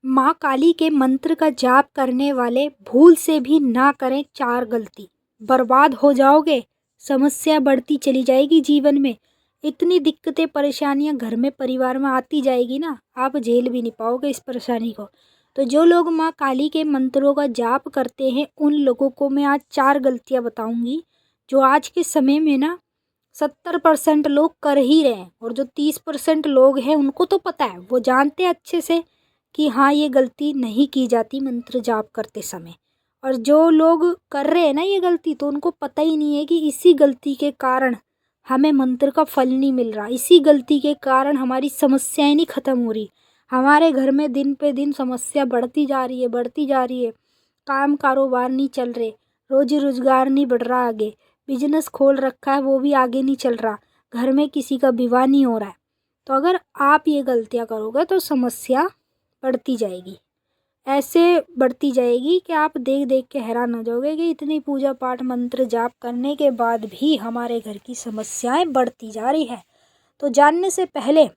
माँ काली के मंत्र का जाप करने वाले भूल से भी ना करें 4 गलती, बर्बाद हो जाओगे। समस्या बढ़ती चली जाएगी जीवन में। इतनी दिक्कतें परेशानियां घर में परिवार में आती जाएगी ना, आप झेल भी नहीं पाओगे इस परेशानी को। तो जो लोग माँ काली के मंत्रों का जाप करते हैं उन लोगों को मैं आज 4 गलतियां बताऊंगी जो आज के समय में ना 70% लोग कर ही रहे हैं, और जो 30% लोग हैं उनको तो पता है, वो जानते हैं अच्छे से कि हाँ ये गलती नहीं की जाती मंत्र जाप करते समय। और जो लोग कर रहे हैं ना ये गलती, तो उनको पता ही नहीं है कि इसी गलती के कारण हमें मंत्र का फल नहीं मिल रहा, इसी गलती के कारण हमारी समस्याएं नहीं ख़त्म हो रही। हमारे घर में दिन पे दिन समस्या बढ़ती जा रही है, बढ़ती जा रही है। काम कारोबार नहीं चल रहे, रोजी रोजगार नहीं बढ़ रहा आगे, बिजनेस खोल रखा है वो भी आगे नहीं चल रहा, घर में किसी का विवाह नहीं हो रहा है। तो अगर आप ये गलतियाँ करोगे तो समस्या बढ़ती जाएगी, ऐसे बढ़ती जाएगी कि आप देख देख के हैरान हो जाओगे कि इतनी पूजा पाठ मंत्र जाप करने के बाद भी हमारे घर की समस्याएं बढ़ती जा रही है। तो जानने से पहले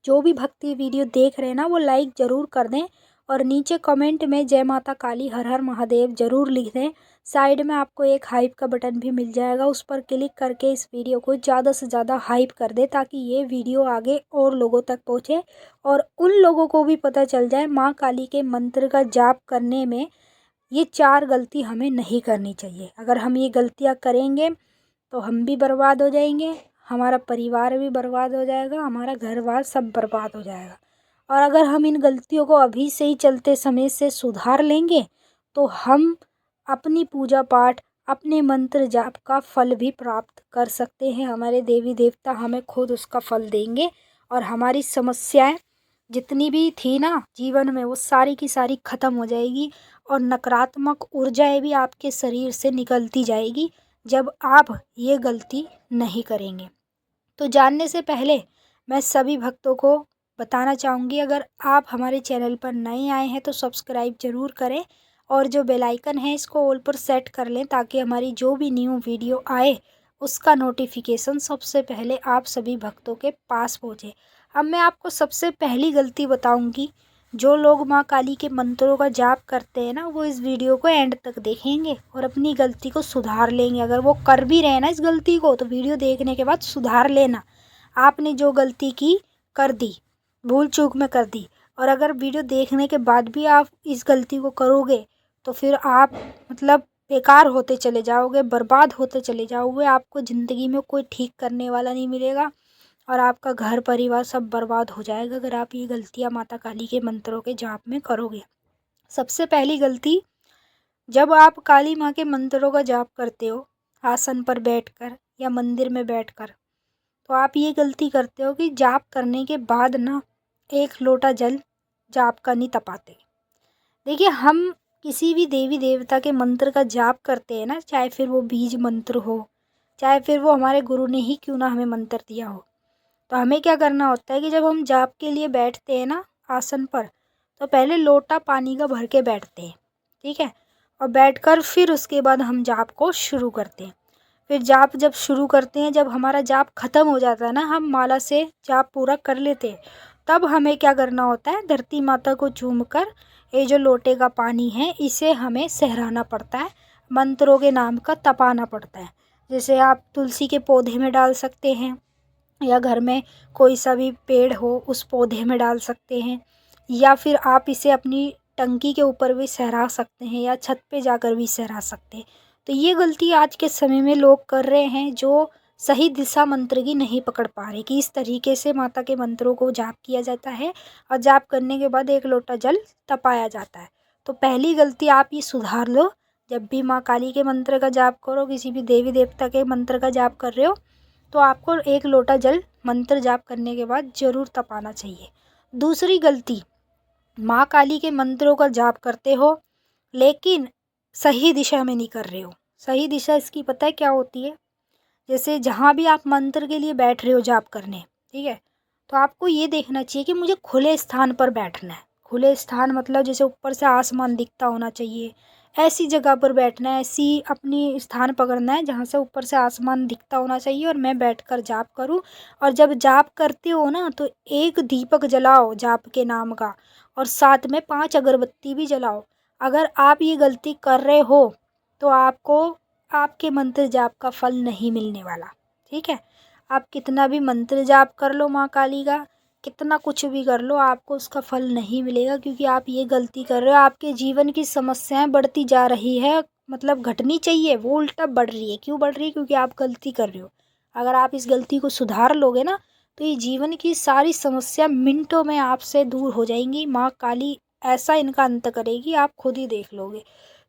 जो भी भक्ति वीडियो देख रहे हैं ना वो लाइक ज़रूर कर दें, और नीचे कमेंट में जय माता काली हर हर महादेव ज़रूर लिख दें। साइड में आपको एक हाइप का बटन भी मिल जाएगा, उस पर क्लिक करके इस वीडियो को ज़्यादा से ज़्यादा हाइप कर दें ताकि ये वीडियो आगे और लोगों तक पहुँचे और उन लोगों को भी पता चल जाए माँ काली के मंत्र का जाप करने में ये 4 गलती हमें नहीं करनी चाहिए। अगर हम ये गलतियाँ करेंगे तो हम भी बर्बाद हो जाएंगे, हमारा परिवार भी बर्बाद हो जाएगा, हमारा घर बार सब बर्बाद हो जाएगा। और अगर हम इन गलतियों को अभी से ही चलते समय से सुधार लेंगे तो हम अपनी पूजा पाठ, अपने मंत्र जाप का फल भी प्राप्त कर सकते हैं। हमारे देवी देवता हमें खुद उसका फल देंगे और हमारी समस्याएं जितनी भी थी ना जीवन में वो सारी की सारी ख़त्म हो जाएगी, और नकारात्मक ऊर्जाएं भी आपके शरीर से निकलती जाएगी जब आप ये गलती नहीं करेंगे। तो जानने से पहले मैं सभी भक्तों को बताना चाहूँगी, अगर आप हमारे चैनल पर नए आए हैं तो सब्सक्राइब ज़रूर करें, और जो बेल आइकन है इसको ऑल पर सेट कर लें ताकि हमारी जो भी न्यू वीडियो आए उसका नोटिफिकेशन सबसे पहले आप सभी भक्तों के पास पहुँचे। अब मैं आपको सबसे पहली गलती बताऊँगी। जो लोग माँ काली के मंत्रों का जाप करते हैं ना वो इस वीडियो को एंड तक देखेंगे और अपनी गलती को सुधार लेंगे। अगर वो कर भी रहे हैं ना इस गलती को तो वीडियो देखने के बाद सुधार लेना। आपने जो गलती की कर दी, भूल चूक में कर दी, और अगर वीडियो देखने के बाद भी आप इस गलती को करोगे तो फिर आप मतलब बेकार होते चले जाओगे, बर्बाद होते चले जाओगे। आपको ज़िंदगी में कोई ठीक करने वाला नहीं मिलेगा और आपका घर परिवार सब बर्बाद हो जाएगा अगर आप ये गलतियाँ माता काली के मंत्रों के जाप में करोगे। सबसे पहली गलती, जब आप काली माँ के मंत्रों का जाप करते हो आसन पर बैठकर या मंदिर में बैठकर, तो आप ये गलती करते हो कि जाप करने के बाद ना 1 लोटा जल जाप का नहीं तपाते। देखिए, हम किसी भी देवी देवता के मंत्र का जाप करते हैं ना, चाहे फिर वो बीज मंत्र हो, चाहे फिर वो हमारे गुरु ने ही क्यों ना हमें मंत्र दिया हो, तो हमें क्या करना होता है कि जब हम जाप के लिए बैठते हैं ना आसन पर, तो पहले लोटा पानी का भर के बैठते हैं, ठीक है, और बैठकर फिर उसके बाद हम जाप को शुरू करते हैं। फिर जाप जब शुरू करते हैं, जब हमारा जाप ख़त्म हो जाता है ना, हम माला से जाप पूरा कर लेते हैं, तब हमें क्या करना होता है, धरती माता को चूमकर ये जो लोटे का पानी है इसे हमें सहराना पड़ता है, मंत्रों के नाम का तपाना पड़ता है। जैसे आप तुलसी के पौधे में डाल सकते हैं, या घर में कोई सा भी पेड़ हो उस पौधे में डाल सकते हैं, या फिर आप इसे अपनी टंकी के ऊपर भी सहरा सकते हैं या छत पे जाकर भी सहरा सकते हैं। तो ये गलती आज के समय में लोग कर रहे हैं जो सही दिशा मंत्र की नहीं पकड़ पा रहे कि इस तरीके से माता के मंत्रों को जाप किया जाता है और जाप करने के बाद 1 लोटा जल तपाया जाता है। तो पहली गलती आप ये सुधार लो, जब भी माँ काली के मंत्र का जाप करो, किसी भी देवी देवता के मंत्र का जाप कर रहे हो, तो आपको 1 लोटा जल मंत्र जाप करने के बाद ज़रूर तपाना चाहिए। दूसरी गलती, माँ काली के मंत्रों का जाप करते हो लेकिन सही दिशा में नहीं कर रहे हो। सही दिशा इसकी पता है क्या होती है? जैसे जहाँ भी आप मंत्र के लिए बैठ रहे हो जाप करने, ठीक है, तो आपको ये देखना चाहिए कि मुझे खुले स्थान पर बैठना है। खुले स्थान मतलब जैसे ऊपर से आसमान दिखता होना चाहिए, ऐसी जगह पर बैठना है, ऐसी अपनी स्थान पकड़ना है जहाँ से ऊपर से आसमान दिखता होना चाहिए और मैं बैठकर जाप करूँ। और जब जाप करते हो ना तो एक दीपक जलाओ जाप के नाम का, और साथ में 5 अगरबत्ती भी जलाओ। अगर आप ये गलती कर रहे हो तो आपको आपके मंत्र जाप का फल नहीं मिलने वाला। ठीक है, आप कितना भी मंत्र जाप कर लो माँ काली का, कितना कुछ भी कर लो, आपको उसका फल नहीं मिलेगा, क्योंकि आप ये गलती कर रहे हो। आपके जीवन की समस्याएं बढ़ती जा रही है, मतलब घटनी चाहिए वो उल्टा बढ़ रही है। क्यों बढ़ रही है? क्योंकि आप गलती कर रहे हो। अगर आप इस गलती को सुधार लोगे ना तो ये जीवन की सारी समस्या मिनटों में आपसे दूर हो जाएंगी। माँ काली ऐसा इनका अंत करेगी, आप खुद ही देख लोगे।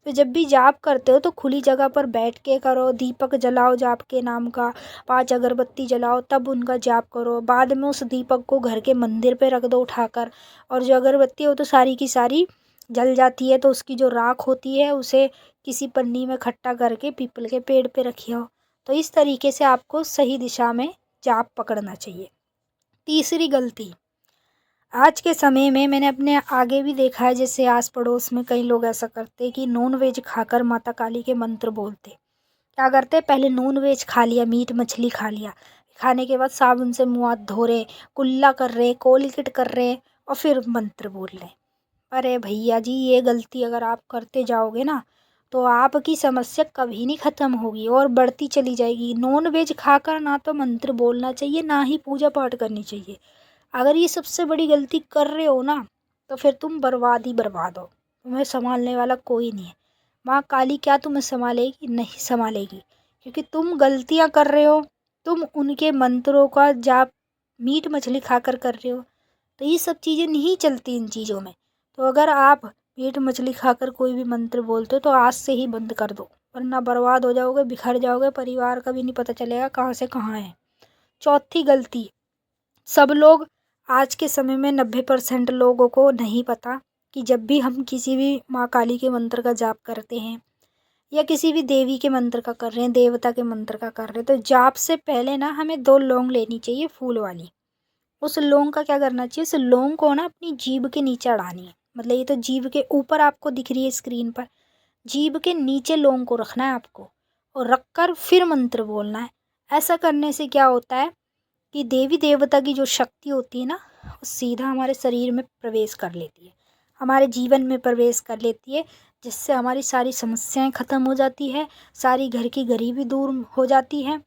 तो जब भी जाप करते हो तो खुली जगह पर बैठ के करो, दीपक जलाओ जाप के नाम का, 5 अगरबत्ती जलाओ, तब उनका जाप करो। बाद में उस दीपक को घर के मंदिर पे रख दो उठाकर, और जो अगरबत्ती हो तो सारी की सारी जल जाती है, तो उसकी जो राख होती है उसे किसी पन्नी में इकट्ठा करके पीपल के पेड़ पे रखिए। तो इस तरीके से आपको सही दिशा में जाप पकड़ना चाहिए। तीसरी गलती, आज के समय में मैंने अपने आगे भी देखा है, जैसे आस पड़ोस में कई लोग ऐसा करते कि नॉन वेज खाकर माता काली के मंत्र बोलते। क्या करते, पहले नॉन वेज खा लिया, मीट मछली खा लिया, खाने के बाद साबुन से मुँह हाथ धो रहे, कुल्ला कर रहे, कोलगेट कर रहे, और फिर मंत्र बोल रहे। अरे भैया जी, ये गलती अगर आप करते जाओगे ना तो आपकी समस्या कभी नहीं ख़त्म होगी और बढ़ती चली जाएगी। नॉन वेज खाकर ना तो मंत्र बोलना चाहिए, ना ही पूजा पाठ करनी चाहिए। अगर ये सबसे बड़ी गलती कर रहे हो ना तो फिर तुम बर्बाद ही बर्बाद हो, तुम्हें संभालने वाला कोई नहीं है। माँ काली क्या तुम्हें संभालेगी? नहीं संभालेगी, क्योंकि तुम गलतियाँ कर रहे हो, तुम उनके मंत्रों का जाप मीट मछली खाकर कर रहे हो। तो ये सब चीज़ें नहीं चलती इन चीज़ों में। तो अगर आप मीट मछली खाकर कोई भी मंत्र बोलते हो तो आज से ही बंद कर दो, वरना बर्बाद हो जाओगे, बिखर जाओगे, परिवार का भी नहीं पता चलेगा कहाँ से कहाँ है। चौथी गलती, सब लोग आज के समय में 90% लोगों को नहीं पता कि जब भी हम किसी भी माँ काली के मंत्र का जाप करते हैं या किसी भी देवी के मंत्र का कर रहे हैं, देवता के मंत्र का कर रहे हैं, तो जाप से पहले ना हमें 2 लौंग लेनी चाहिए फूल वाली। उस लौंग का क्या करना चाहिए, उस लौंग को ना अपनी जीभ के नीचे अड़ानी है। मतलब ये तो जीभ के ऊपर आपको दिख रही है स्क्रीन पर, जीभ के नीचे लौंग को रखना है आपको, और रख कर फिर मंत्र बोलना है। ऐसा करने से क्या होता है कि देवी देवता की जो शक्ति होती है ना वो सीधा हमारे शरीर में प्रवेश कर लेती है, हमारे जीवन में प्रवेश कर लेती है, जिससे हमारी सारी समस्याएं ख़त्म हो जाती है, सारी घर की गरीबी दूर हो जाती है,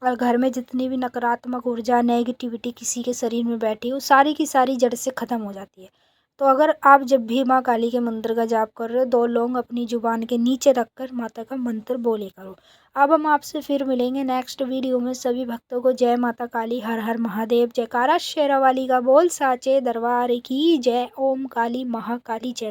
और घर में जितनी भी नकारात्मक ऊर्जा नेगेटिविटी किसी के शरीर में बैठी हो सारी की सारी जड़ से ख़त्म हो जाती है। तो अगर आप जब भी माँ काली के मंत्र का जाप कर रहे हो 2 लौंग अपनी जुबान के नीचे रखकर माता का मंत्र बोले करो। अब हम आपसे फिर मिलेंगे नेक्स्ट वीडियो में। सभी भक्तों को जय माता काली, हर हर महादेव, जयकारा शेरावाली का बोल, साचे दरबार की जय, ओम काली महाकाली जय।